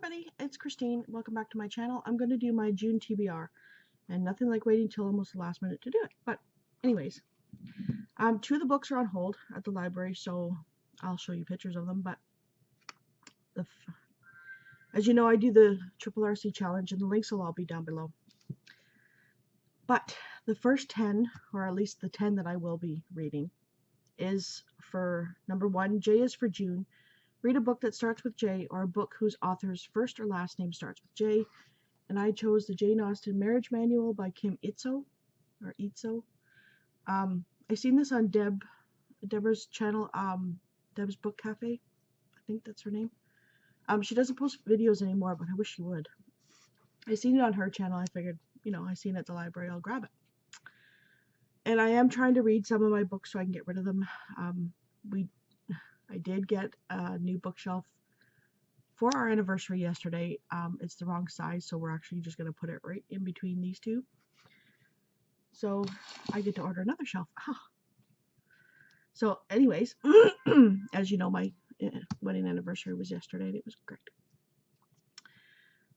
everybody, it's Christine. Welcome back to my channel. I'm going to do my June TBR, and nothing like waiting till almost the last minute to do it. But anyways, two of the books are on hold at the library, so I'll show you pictures of them. But as you know, I do the RRRC challenge, and the links will all be down below. But the first 10, or at least the 10 that I will be reading, is for number 1, J is for June. Read a book that starts with J, or a book whose author's first or last name starts with J. And I chose the Jane Austen Marriage Manual by Kim Itzo, or Itzo. I seen this on Deborah's channel, Deb's Book Cafe. I think that's her name. She doesn't post videos anymore, but I wish she would. I seen it on her channel. I figured, I seen it at the library, I'll grab it. And I am trying to read some of my books so I can get rid of them. I did get a new bookshelf for our anniversary yesterday. It's the wrong size, so we're actually just going to put it right in between these two. So I get to order another shelf. So anyways, as you know, my wedding anniversary was yesterday, and it was great.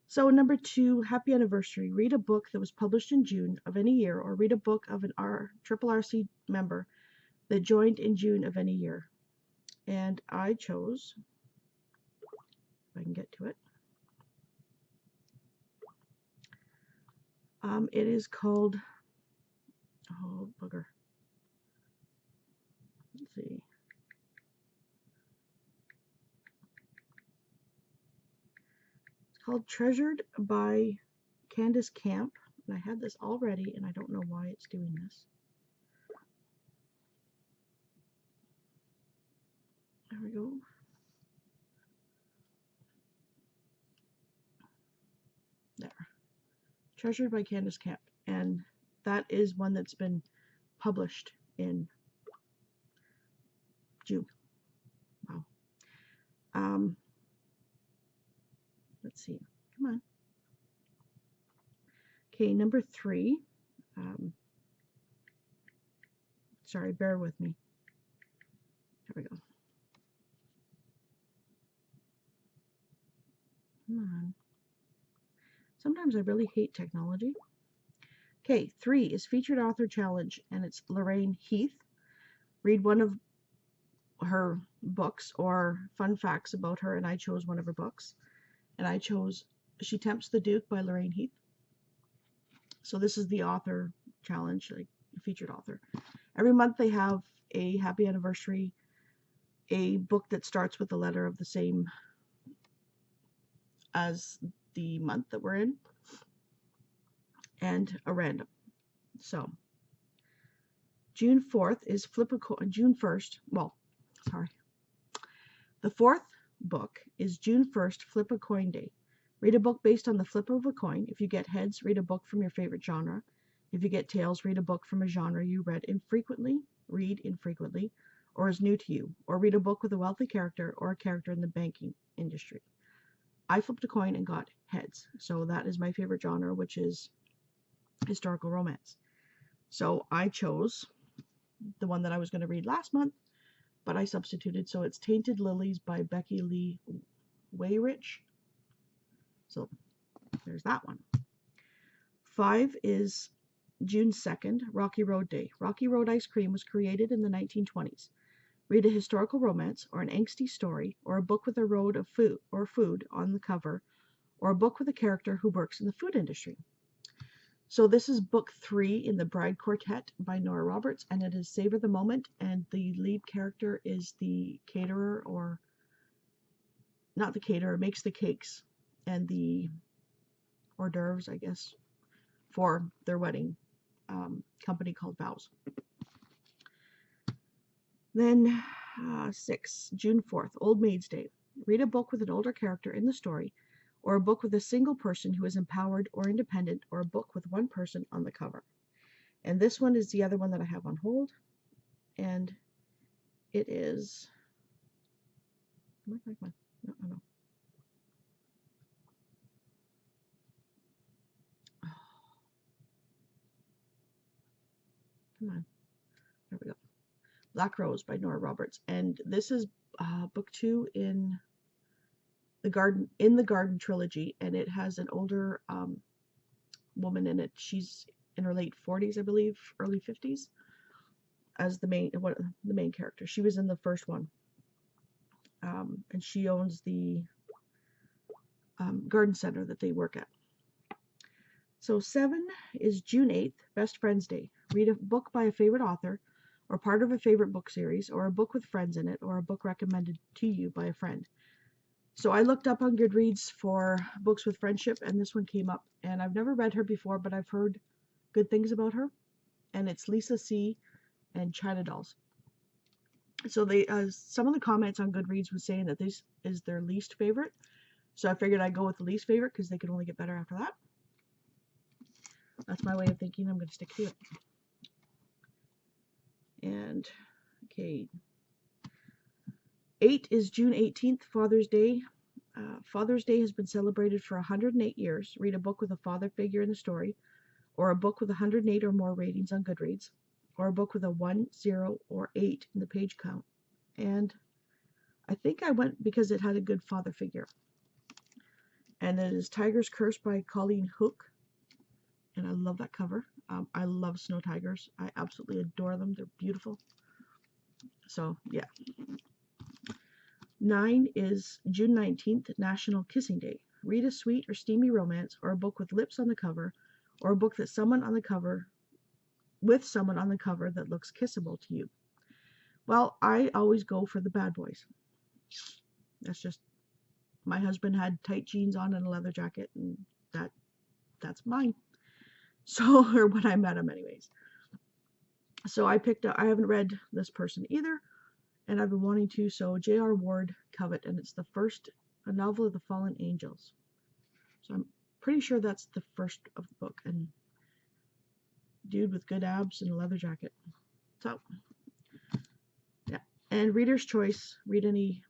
So number 2, happy anniversary. Read a book that was published in June of any year, or read a book of an RRRC member that joined in June of any year. And I chose, if I can get to it, it is called, oh bugger, let's see, it's called Treasured by Candace Camp, and I had this already, and I don't know why it's doing this. There we go. There. Treasured by Candace Camp. And that is one that's been published in June. Wow. Let's see. Come on. Okay, number 3. Sorry, bear with me. There we go. Come on. Sometimes I really hate technology. Okay, 3 is Featured Author Challenge, and it's Lorraine Heath. Read one of her books or fun facts about her, and I chose one of her books. And I chose She Tempts the Duke by Lorraine Heath. So this is the author challenge, like featured author. Every month they have a happy anniversary, a book that starts with the letter of the same as the month that we're in, and a random. So June 4th is Flip a Coin. June 1st, well, sorry. The 4th book is June 1st, Flip a Coin Day. Read a book based on the flip of a coin. If you get heads, read a book from your favorite genre. If you get tails, read a book from a genre you read infrequently, or is new to you. Or read a book with a wealthy character or a character in the banking industry. I flipped a coin and got heads. So that is my favorite genre, which is historical romance. So I chose the one that I was going to read last month, but I substituted. So it's Tainted Lilies by Becky Lee Wayrich. So there's that one. 5 is June 2nd, Rocky Road Day. Rocky Road ice cream was created in the 1920s. Read a historical romance, or an angsty story, or a book with a road of food on the cover, or a book with a character who works in the food industry. So this is book 3 in the Bride Quartet by Nora Roberts, and it is Savor the Moment, and the lead character is the caterer, or not the caterer, makes the cakes and the hors d'oeuvres, I guess, for their wedding company called Vows. Then 6, June 4th, Old Maid's Day. Read a book with an older character in the story, or a book with a single person who is empowered or independent, or a book with one person on the cover. And this one is the other one that I have on hold, and it is, no. Come on, there we go. Black Rose by Nora Roberts, and this is book 2 in the Garden trilogy, and it has an older woman in it. She's in her late 40s, I believe, early 50s, as the main character. She was in the first one, and she owns the garden center that they work at. So 7 is June 8th, Best Friends Day. Read a book by a favorite author, or part of a favorite book series, or a book with friends in it, or a book recommended to you by a friend. So I looked up on Goodreads for books with friendship, and this one came up. And I've never read her before, but I've heard good things about her. And it's Lisa C. and China Dolls. So they some of the comments on Goodreads was saying that this is their least favorite. So I figured I'd go with the least favorite because they could only get better after that. That's my way of thinking. I'm going to stick to it. And, okay. 8 is June 18th, Father's Day. Father's Day has been celebrated for 108 years. Read a book with a father figure in the story, or a book with 108 or more ratings on Goodreads, or a book with a 1, 0, or 8 in the page count. And I think I went because it had a good father figure. And it is Tiger's Curse by Colleen Hook. And I love that cover. I love snow tigers. I absolutely adore them. They're beautiful. So, yeah. 9 is June 19th, National Kissing Day. Read a sweet or steamy romance, or a book with lips on the cover, or a book that someone on the cover that looks kissable to you. Well, I always go for the bad boys. That's just, my husband had tight jeans on and a leather jacket, and that's mine. So, or when I met him anyways. So I haven't read this person either, and I've been wanting to. So J.R. Ward Covet, and it's a novel of the Fallen Angels. So I'm pretty sure that's the first of the book. And dude with good abs and a leather jacket. So, yeah. And Reader's Choice, read any,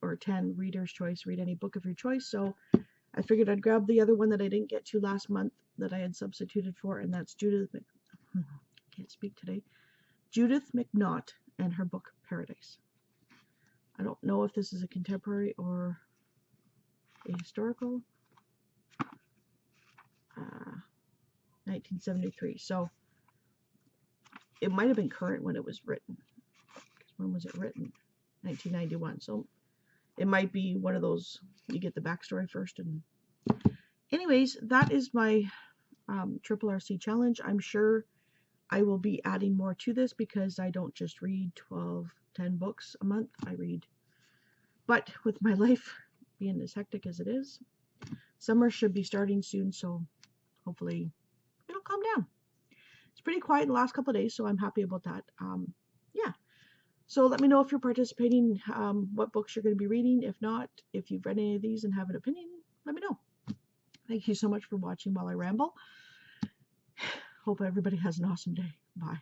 or 10, Reader's Choice, read any book of your choice. So I figured I'd grab the other one that I didn't get to last month that I had substituted for, and that's Judith McNaught and her book Paradise. I don't know if this is a contemporary or a historical. 1973. So it might have been current when it was written. When was it written? 1991. So it might be one of those, you get the backstory first. And anyways, that is my RRRC challenge. I'm sure I will be adding more to this because I don't just read 12, 10 books a month. I read. But with my life being as hectic as it is, summer should be starting soon, so hopefully it'll calm down. It's pretty quiet in the last couple of days, so I'm happy about that. Yeah. So let me know if you're participating, what books you're going to be reading. If not, if you've read any of these and have an opinion, let me know. Thank you so much for watching while I ramble. Hope everybody has an awesome day. Bye.